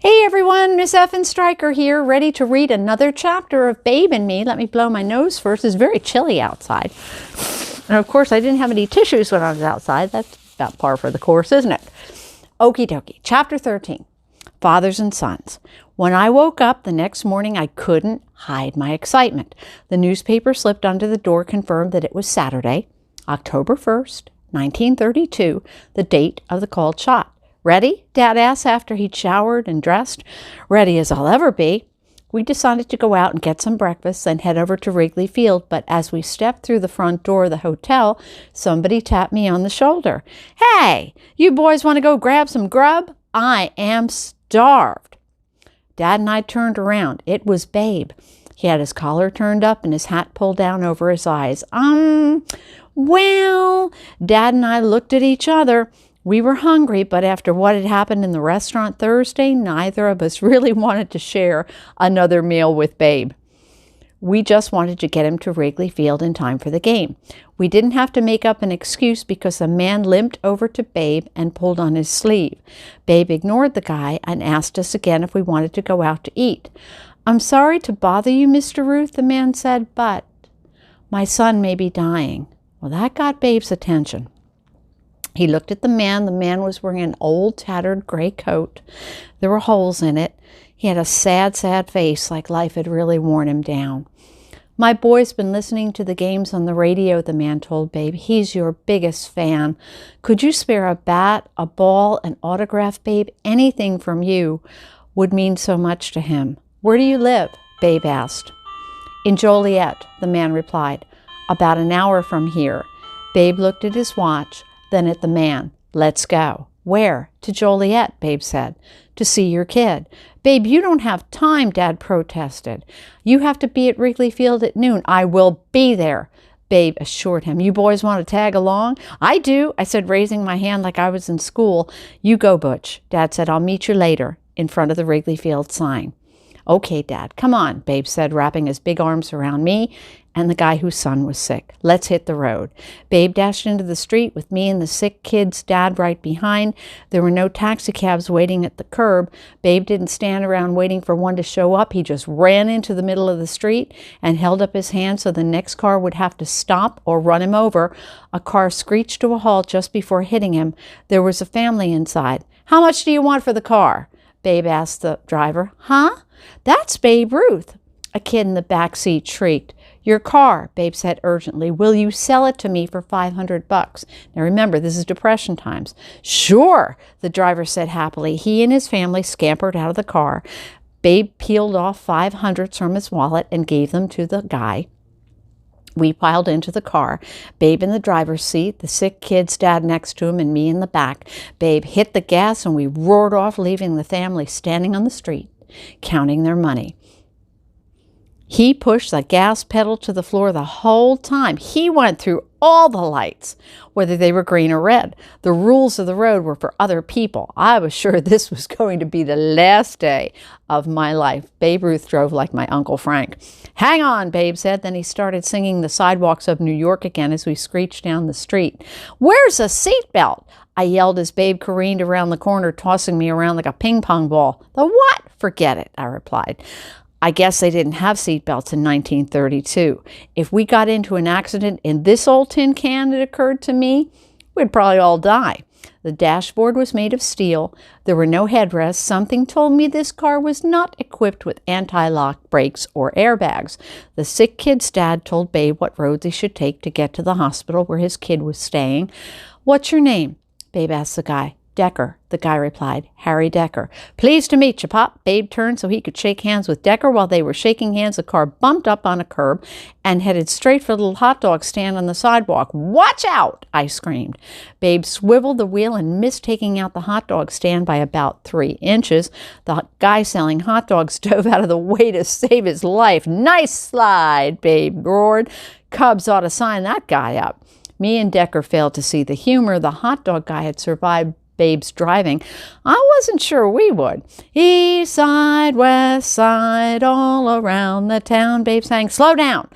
Hey everyone, Miss Effin Stryker here, ready to read another chapter of Babe and Me. Let me blow my nose first. It's very chilly outside. And of course, I didn't have any tissues when I was outside. That's about par for the course, isn't it? Okie dokie. Chapter 13, Fathers and Sons. When I woke up the next morning, I couldn't hide my excitement. The newspaper slipped under the door confirmed that it was Saturday, October 1st, 1932, the date of the called shot. Ready? Dad asked after he'd showered and dressed. Ready as I'll ever be. We decided to go out and get some breakfast and head over to Wrigley Field, but as we stepped through the front door of the hotel, somebody tapped me on the shoulder. Hey, you boys want to go grab some grub? I am starved. Dad and I turned around. It was Babe. He had his collar turned up and his hat pulled down over his eyes. Well, Dad and I looked at each other. We were hungry, but after what had happened in the restaurant Thursday, neither of us really wanted to share another meal with Babe. We just wanted to get him to Wrigley Field in time for the game. We didn't have to make up an excuse because a man limped over to Babe and pulled on his sleeve. Babe ignored the guy and asked us again if we wanted to go out to eat. I'm sorry to bother you, Mr. Ruth, the man said, but my son may be dying. Well, that got Babe's attention. He looked at the man. The man was wearing an old, tattered gray coat. There were holes in it. He had a sad, sad face, like life had really worn him down. My boy's been listening to the games on the radio, the man told Babe. He's your biggest fan. Could you spare a bat, a ball, an autograph, Babe? Anything from you would mean so much to him. Where do you live? Babe asked. In Joliet, the man replied. About an hour from here. Babe looked at his watch. Then at the man. Let's go. Where? To Joliet, Babe said. To see your kid. Babe, you don't have time, Dad protested. You have to be at Wrigley Field at noon. I will be there, Babe assured him. You boys want to tag along? I do, I said, raising my hand like I was in school. You go, Butch. Dad said, I'll meet you later in front of the Wrigley Field sign. Okay, Dad, come on, Babe said, wrapping his big arms around me and the guy whose son was sick. Let's hit the road. Babe dashed into the street with me and the sick kid's dad right behind. There were no taxi cabs waiting at the curb. Babe didn't stand around waiting for one to show up. He just ran into the middle of the street and held up his hand so the next car would have to stop or run him over. A car screeched to a halt just before hitting him. There was a family inside. How much do you want for the car? Babe asked the driver. Huh? That's Babe Ruth. A kid in the back seat shrieked. Your car, Babe said urgently. Will you sell it to me for $500? Now remember, this is Depression times. Sure, the driver said happily. He and his family scampered out of the car. Babe peeled off 500s from his wallet and gave them to the guy. We piled into the car, Babe in the driver's seat, the sick kid's dad next to him, and me in the back. Babe hit the gas and we roared off, leaving the family standing on the street, counting their money. He pushed the gas pedal to the floor the whole time. He went through all the lights, whether they were green or red. The rules of the road were for other people. I was sure this was going to be the last day of my life. Babe Ruth drove like my Uncle Frank. Hang on, Babe said. Then he started singing The Sidewalks of New York again as we screeched down the street. Where's a seatbelt? I yelled as Babe careened around the corner, tossing me around like a ping pong ball. The what? Forget it, I replied. I guess they didn't have seatbelts in 1932. If we got into an accident in this old tin can, it occurred to me, we'd probably all die. The dashboard was made of steel. There were no headrests. Something told me this car was not equipped with anti-lock brakes or airbags. The sick kid's dad told Babe what roads he should take to get to the hospital where his kid was staying. What's your name? Babe asked the guy. Decker, the guy replied. Harry Decker. Pleased to meet you, Pop. Babe turned so he could shake hands with Decker. While they were shaking hands, the car bumped up on a curb and headed straight for the little hot dog stand on the sidewalk. Watch out, I screamed. Babe swiveled the wheel and missed taking out the hot dog stand by about 3 inches. The guy selling hot dogs dove out of the way to save his life. Nice slide, Babe roared. Cubs ought to sign that guy up. Me and Decker failed to see the humor. The hot dog guy had survived Babe's driving. I wasn't sure we would. East side, west side, all around the town, Babe sang. Slow down.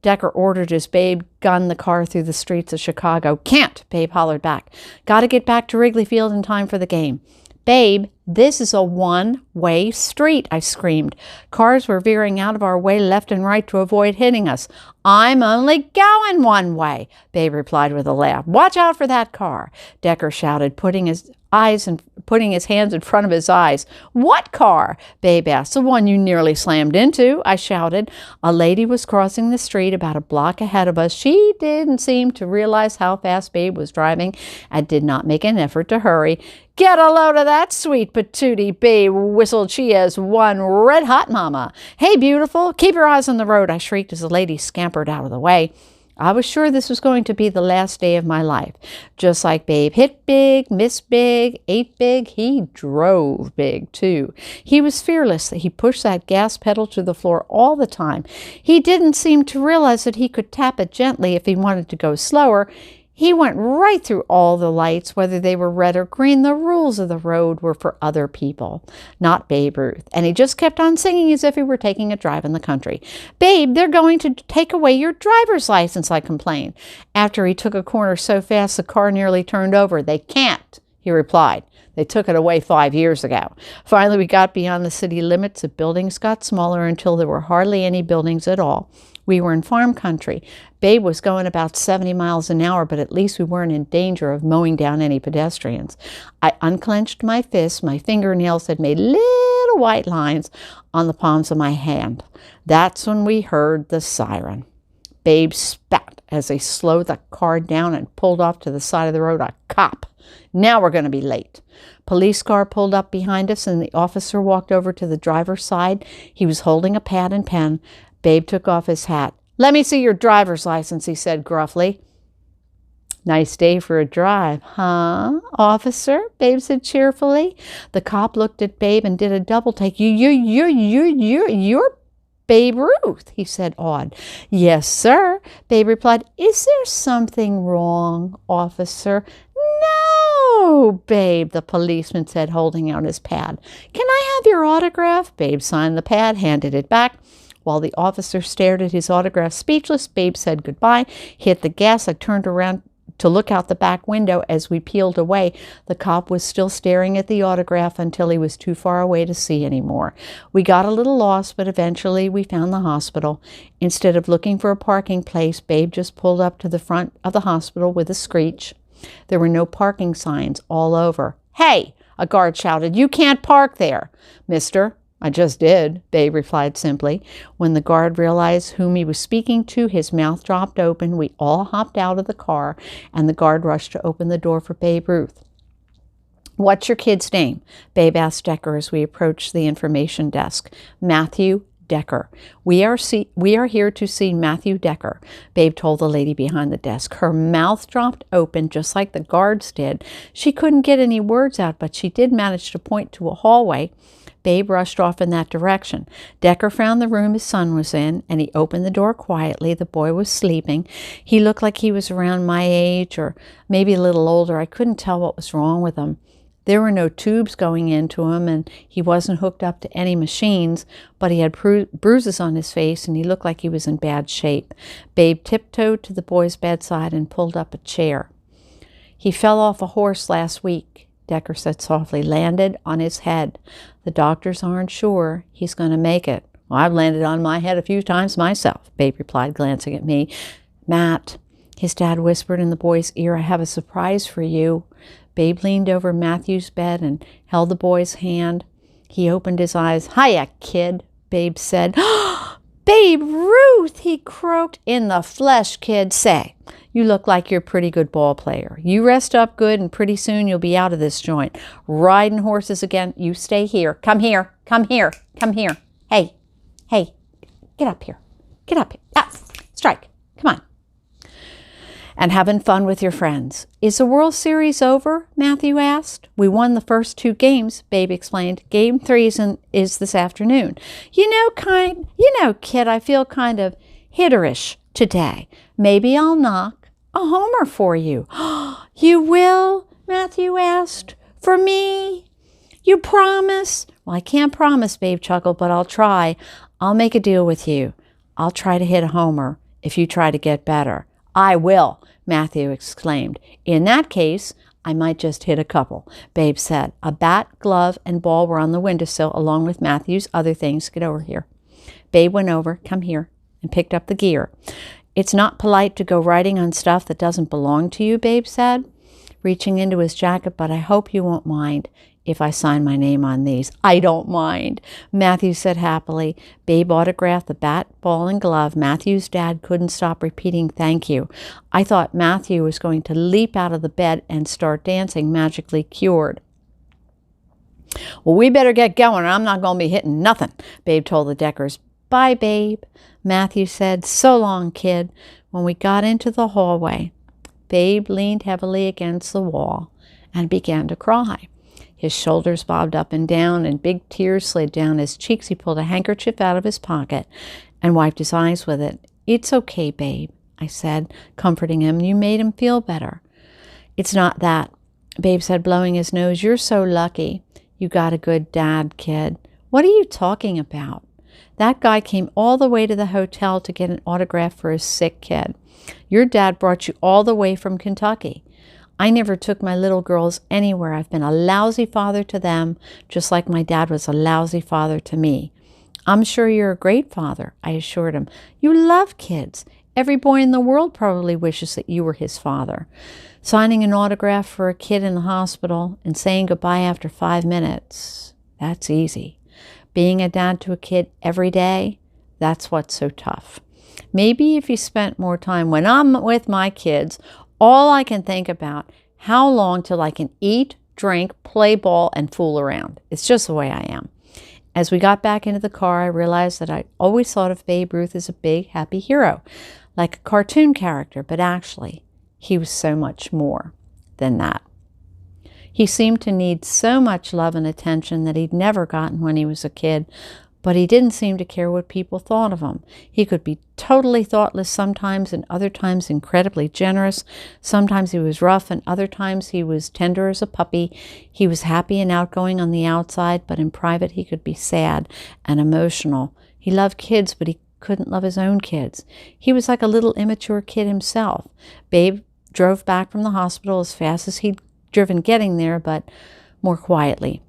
Decker ordered as Babe gunned the car through the streets of Chicago. Can't, Babe hollered back. Got to get back to Wrigley Field in time for the game. "Babe, this is a one-way street," I screamed. "Cars were veering out of our way left and right to avoid hitting us." "I'm only going one way," Babe replied with a laugh. "Watch out for that car," Decker shouted, putting his hands in front of his eyes. "What car?" Babe asked. "The one you nearly slammed into," I shouted. A lady was crossing the street about a block ahead of us. She didn't seem to realize how fast Babe was driving and did not make an effort to hurry. "Get a load of that sweet patootie," Babe whistled. "She is one red-hot mama." "Hey, beautiful, keep your eyes on the road," I shrieked as the lady scampered out of the way. I was sure this was going to be the last day of my life. Just like Babe hit big, missed big, ate big, he drove big too. He was fearless. He pushed that gas pedal to the floor all the time. He didn't seem to realize that he could tap it gently if he wanted to go slower. He went right through all the lights, whether they were red or green. The rules of the road were for other people, not Babe Ruth. And he just kept on singing as if he were taking a drive in the country. "Babe, they're going to take away your driver's license," I complained. After he took a corner so fast the car nearly turned over. "They can't," he replied. "They took it away 5 years ago." Finally, we got beyond the city limits. The buildings got smaller until there were hardly any buildings at all. We were in farm country. Babe was going about 70 miles an hour, but at least we weren't in danger of mowing down any pedestrians. I unclenched my fists. My fingernails had made little white lines on the palms of my hand. That's when we heard the siren. Babe spat as they slowed the car down and pulled off to the side of the road. "A cop. Now we're going to be late." Police car pulled up behind us and the officer walked over to the driver's side. He was holding a pad and pen. Babe took off his hat. "Let me see your driver's license," he said gruffly. "Nice day for a drive, huh, officer?" Babe said cheerfully. The cop looked at Babe and did a double take. You're Babe Ruth," he said, awed. "Yes, sir," Babe replied. "Is there something wrong, officer?" "No, Babe," the policeman said, holding out his pad. "Can I have your autograph?" Babe signed the pad, handed it back. While the officer stared at his autograph speechless, Babe said goodbye, hit the gas. I turned around to look out the back window. As we peeled away, the cop was still staring at the autograph until he was too far away to see anymore. We got a little lost, but eventually we found the hospital. Instead of looking for a parking place, Babe just pulled up to the front of the hospital with a screech. There were no parking signs all over. "Hey!" a guard shouted. "You can't park there." "Mister, I just did," Babe replied simply. When the guard realized whom he was speaking to, his mouth dropped open. We all hopped out of the car, and the guard rushed to open the door for Babe Ruth. "What's your kid's name?" Babe asked Decker as we approached the information desk. "Matthew Decker. We are here to see Matthew Decker," Babe told the lady behind the desk. Her mouth dropped open just like the guard's did. She couldn't get any words out, but she did manage to point to a hallway. Babe rushed off in that direction. Decker found the room his son was in, and he opened the door quietly. The boy was sleeping. He looked like he was around my age or maybe a little older. I couldn't tell what was wrong with him. There were no tubes going into him, and he wasn't hooked up to any machines, but he had bruises on his face, and he looked like he was in bad shape. Babe tiptoed to the boy's bedside and pulled up a chair. "He fell off a horse last week," Decker said softly. "Landed on his head. The doctors aren't sure he's going to make it." "Well, I've landed on my head a few times myself," Babe replied, glancing at me. "Matt," his dad whispered in the boy's ear, "I have a surprise for you." Babe leaned over Matthew's bed and held the boy's hand. He opened his eyes. "Hiya, kid," Babe said. "Babe Ruth," he croaked. "In the flesh, kid. Say, you look like you're a pretty good ball player. You rest up good, and pretty soon you'll be out of this joint. Riding horses again. You stay here. Come here. Come here. Come here. Hey. Hey. Get up here. Get up here. Ah, strike. Come on. And having fun with your friends." "Is the World Series over?" Matthew asked. "We won the first 2 games," Babe explained. "Game 3 is this afternoon. You know, kid, I feel kind of hitterish today. Maybe I'll knock a homer for you." "You will?" Matthew asked. "For me? You promise?" "Well, I can't promise," Babe chuckled, "but I'll try. I'll make a deal with you. I'll try to hit a homer if you try to get better." "I will," Matthew exclaimed. "In that case, I might just hit a couple, Babe said. A bat, glove, and ball were on the windowsill, along with Matthew's other things. Get over here. Babe went over, come here, and picked up the gear. It's not polite to go riding on stuff that doesn't belong to you, Babe said, reaching into his jacket, but I hope you won't mind if I sign my name on these. I don't mind, Matthew said happily. Babe autographed the bat, ball, and glove. Matthew's dad couldn't stop repeating thank you. I thought Matthew was going to leap out of the bed and start dancing, magically cured. Well, we better get going, or I'm not going to be hitting nothing, Babe told the Deckers. Bye, Babe, Matthew said. So long, kid. When we got into the hallway, Babe leaned heavily against the wall and began to cry. His shoulders bobbed up and down, and big tears slid down his cheeks. He pulled a handkerchief out of his pocket and wiped his eyes with it. It's okay, Babe, I said, comforting him. You made him feel better. It's not that, Babe said, blowing his nose. You're so lucky. You got a good dad, kid. What are you talking about? That guy came all the way to the hotel to get an autograph for his sick kid. Your dad brought you all the way from Kentucky. I never took my little girls anywhere. I've been a lousy father to them, just like my dad was a lousy father to me. I'm sure you're a great father, I assured him. You love kids. Every boy in the world probably wishes that you were his father. Signing an autograph for a kid in the hospital and saying goodbye after 5 minutes, that's easy. Being a dad to a kid every day, that's what's so tough. Maybe if you spent more time when I'm with my kids, all I can think about, how long till I can eat, drink, play ball, and fool around. It's just the way I am. As we got back into the car, I realized that I always thought of Babe Ruth as a big, happy hero, like a cartoon character, but actually, he was so much more than that. He seemed to need so much love and attention that he'd never gotten when he was a kid, but he didn't seem to care what people thought of him. He could be totally thoughtless sometimes, and other times incredibly generous. Sometimes he was rough, and other times he was tender as a puppy. He was happy and outgoing on the outside, but in private he could be sad and emotional. He loved kids, but he couldn't love his own kids. He was like a little immature kid himself. Babe drove back from the hospital as fast as he'd driven getting there, but more quietly.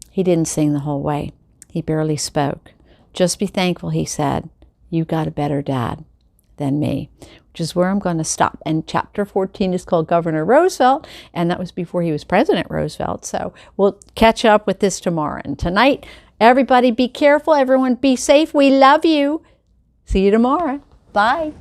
He didn't sing the whole way. He barely spoke. Just be thankful, he said. You got a better dad than me, which is where I'm going to stop. And chapter 14 is called Governor Roosevelt, and that was before he was President Roosevelt. So we'll catch up with this tomorrow. And tonight, everybody be careful. Everyone be safe. We love you. See you tomorrow. Bye.